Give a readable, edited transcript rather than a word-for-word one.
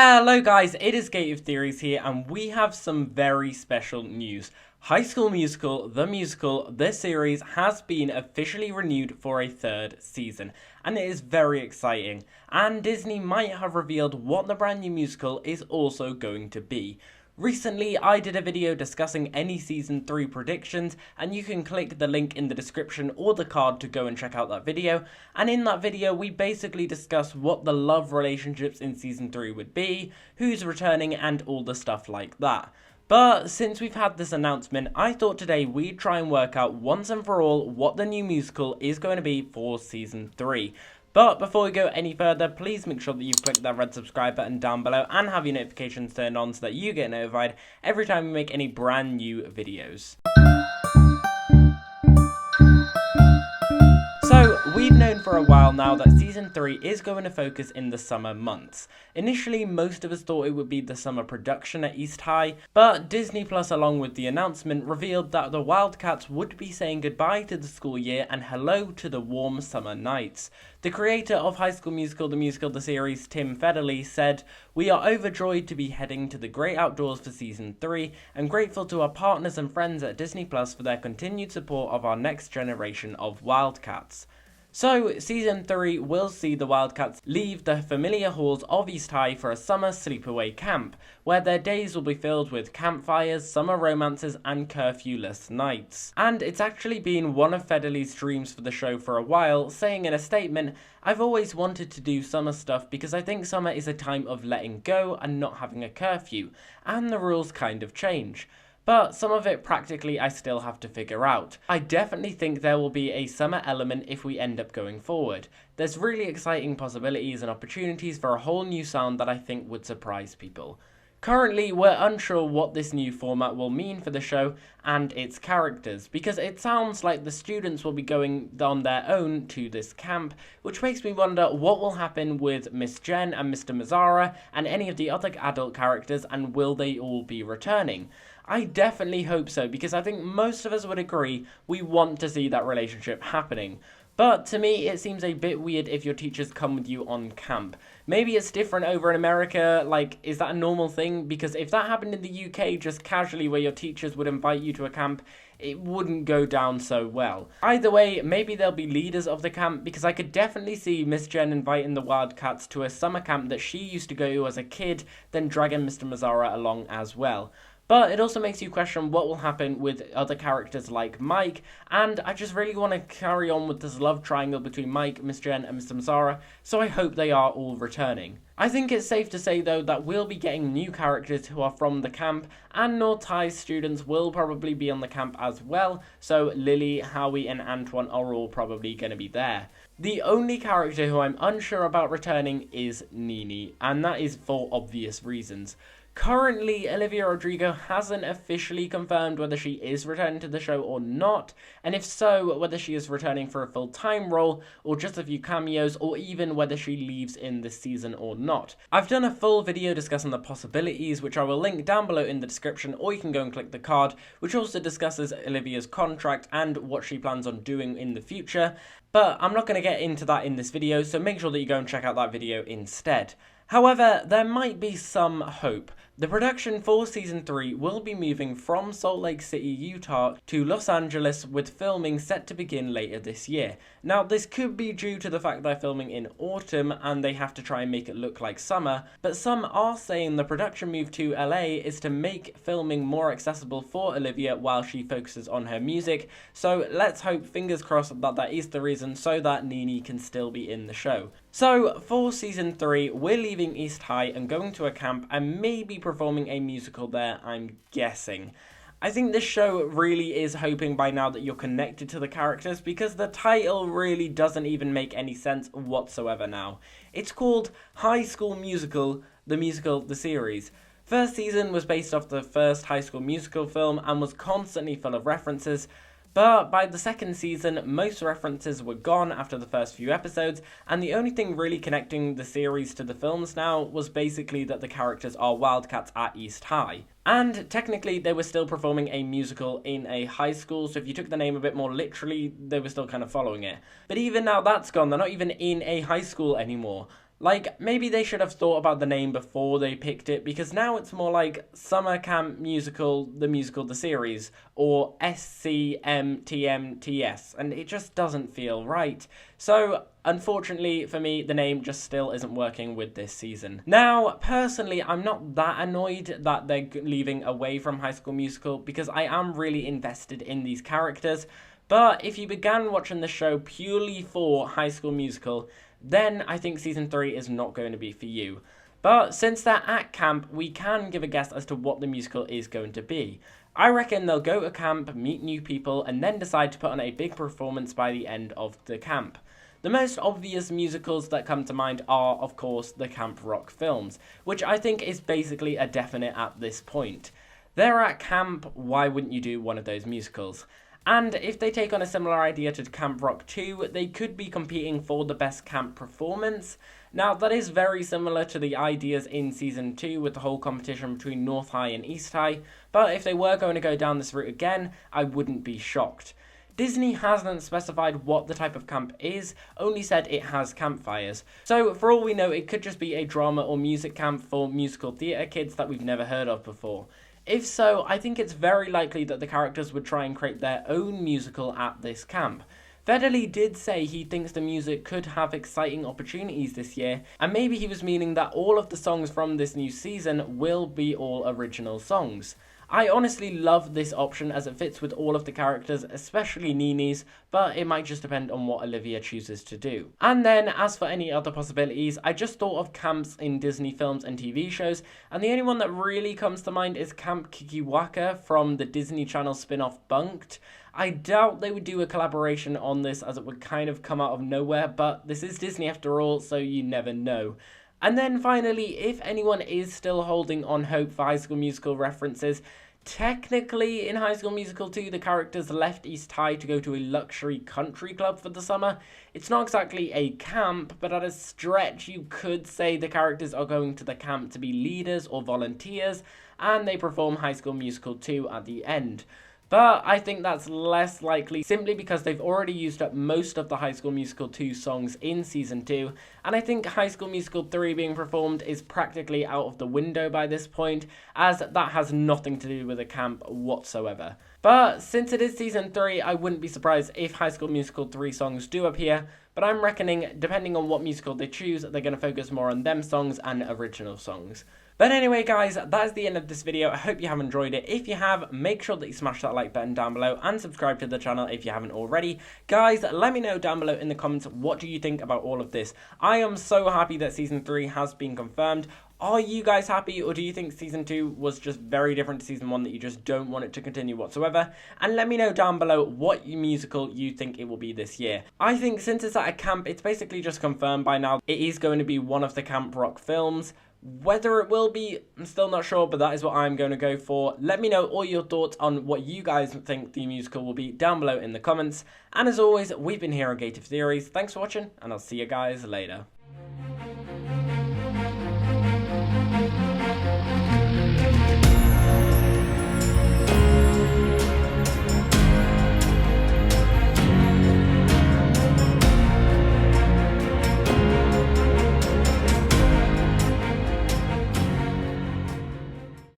Hello guys, it is Gate of Theories here, and we have some very special news. High School Musical, the musical, this series has been officially renewed for a third season, and it is very exciting. And Disney might have revealed what the brand new musical is also going to be. Recently, I did a video discussing any Season 3 predictions, and you can click the link in the description or the card to go and check out that video. And in that video, we basically discussed what the love relationships in Season 3 would be, who's returning, and all the stuff like that. But since we've had this announcement, I thought today we'd try and work out once and for all what the new musical is going to be for Season 3. But before we go any further, please make sure that you've clicked that red subscribe button down below and have your notifications turned on so that you get notified every time we make any brand new videos. So, we've known for a while now that Season 3 is going to focus in the summer months. Initially, most of us thought it would be the summer production at East High, but Disney Plus, along with the announcement, revealed that the Wildcats would be saying goodbye to the school year and hello to the warm summer nights. The creator of High School Musical, the series, Tim Federle, said, "We are overjoyed to be heading to the great outdoors for Season 3 and grateful to our partners and friends at Disney Plus for their continued support of our next generation of Wildcats." So, Season 3 will see the Wildcats leave the familiar halls of East High for a summer sleepaway camp, where their days will be filled with campfires, summer romances, and curfew-less nights. And it's actually been one of Federle's dreams for the show for a while, saying in a statement, "I've always wanted to do summer stuff because I think summer is a time of letting go and not having a curfew, and the rules kind of change. But some of it practically I still have to figure out. I definitely think there will be a summer element if we end up going forward. There's really exciting possibilities and opportunities for a whole new sound that I think would surprise people." Currently, we're unsure what this new format will mean for the show and its characters, because it sounds like the students will be going on their own to this camp, which makes me wonder what will happen with Miss Jen and Mr. Mazzara and any of the other adult characters, and will they all be returning? I definitely hope so, because I think most of us would agree we want to see that relationship happening. But to me, it seems a bit weird if your teachers come with you on camp. Maybe it's different over in America, like, is that a normal thing? Because if that happened in the UK just casually where your teachers would invite you to a camp, it wouldn't go down so well. Either way, maybe they'll be leaders of the camp, because I could definitely see Miss Jen inviting the Wildcats to a summer camp that she used to go to as a kid, then dragging Mr. Mazzara along as well. But it also makes you question what will happen with other characters like Mike, and I just really want to carry on with this love triangle between Mike, Miss Jen, and Mr. Mazzara, so I hope they are all returning. I think it's safe to say though that we'll be getting new characters who are from the camp, and North High's students will probably be on the camp as well, so Lily, Howie, and Antoine are all probably going to be there. The only character who I'm unsure about returning is Nini, and that is for obvious reasons. Currently, Olivia Rodrigo hasn't officially confirmed whether she is returning to the show or not, and if so, whether she is returning for a full-time role, or just a few cameos, or even whether she leaves in this season or not. I've done a full video discussing the possibilities, which I will link down below in the description, or you can go and click the card, which also discusses Olivia's contract and what she plans on doing in the future, but I'm not going to get into that in this video, so make sure that you go and check out that video instead. However, there might be some hope. The production for Season 3 will be moving from Salt Lake City, Utah to Los Angeles, with filming set to begin later this year. Now, this could be due to the fact they're filming in autumn and they have to try and make it look like summer, but some are saying the production move to LA is to make filming more accessible for Olivia while she focuses on her music, so let's hope, fingers crossed, that that is the reason so that Nini can still be in the show. So, for Season 3, we're leaving East High and going to a camp and maybe performing a musical there, I'm guessing. I think this show really is hoping by now that you're connected to the characters, because the title really doesn't even make any sense whatsoever now. It's called High School Musical, the series. First season was based off the first High School Musical film and was constantly full of references, but by the second season, most references were gone after the first few episodes, and the only thing really connecting the series to the films now was basically that the characters are Wildcats at East High. And technically, they were still performing a musical in a high school, so if you took the name a bit more literally, they were still kind of following it. But even now that's gone, they're not even in a high school anymore. Like, maybe they should have thought about the name before they picked it, because now it's more like Summer Camp Musical, the series, or SCMTMTS, and it just doesn't feel right. So, unfortunately for me, the name just still isn't working with this season. Now, personally, I'm not that annoyed that they're leaving away from High School Musical, because I am really invested in these characters. But if you began watching the show purely for High School Musical, then I think Season 3 is not going to be for you. But since they're at camp, we can give a guess as to what the musical is going to be. I reckon they'll go to camp, meet new people, and then decide to put on a big performance by the end of the camp. The most obvious musicals that come to mind are, of course, the camp rock films, which I think is basically a definite at this point. They're at camp, why wouldn't you do one of those musicals? And if they take on a similar idea to Camp Rock 2, they could be competing for the best camp performance. Now, that is very similar to the ideas in Season 2 with the whole competition between North High and East High, but if they were going to go down this route again, I wouldn't be shocked. Disney hasn't specified what the type of camp is, only said it has campfires. So for all we know, it could just be a drama or music camp for musical theatre kids that we've never heard of before. If so, I think it's very likely that the characters would try and create their own musical at this camp. Federley did say he thinks the music could have exciting opportunities this year, and maybe he was meaning that all of the songs from this new season will be all original songs. I honestly love this option as it fits with all of the characters, especially Nini's, but it might just depend on what Olivia chooses to do. And then, as for any other possibilities, I just thought of camps in Disney films and TV shows, and the only one that really comes to mind is Camp Kikiwaka from the Disney Channel spin-off Bunked. I doubt they would do a collaboration on this as it would kind of come out of nowhere, but this is Disney after all, so you never know. And then finally, if anyone is still holding on hope for High School Musical references, technically in High School Musical 2, the characters left East High to go to a luxury country club for the summer. It's not exactly a camp, but at a stretch you could say the characters are going to the camp to be leaders or volunteers, and they perform High School Musical 2 at the end. But I think that's less likely simply because they've already used up most of the High School Musical 2 songs in Season 2, and I think High School Musical 3 being performed is practically out of the window by this point, as that has nothing to do with a camp whatsoever. But since it is Season 3, I wouldn't be surprised if High School Musical 3 songs do appear, but I'm reckoning, depending on what musical they choose, they're going to focus more on them songs and original songs. But anyway guys, that is the end of this video. I hope you have enjoyed it. If you have, make sure that you smash that like button down below and subscribe to the channel if you haven't already. Guys, let me know down below in the comments, what do you think about all of this? I am so happy that Season 3 has been confirmed. Are you guys happy, or do you think Season 2 was just very different to Season 1 that you just don't want it to continue whatsoever? And let me know down below what musical you think it will be this year. I think since it's at a camp, it's basically just confirmed by now. It is going to be one of the Camp Rock films. Whether it will be, I'm still not sure, but that is what I'm going to go for. Let me know all your thoughts on what you guys think the musical will be down below in the comments. And as always, we've been here on Gated Theories. Thanks for watching, and I'll see you guys later.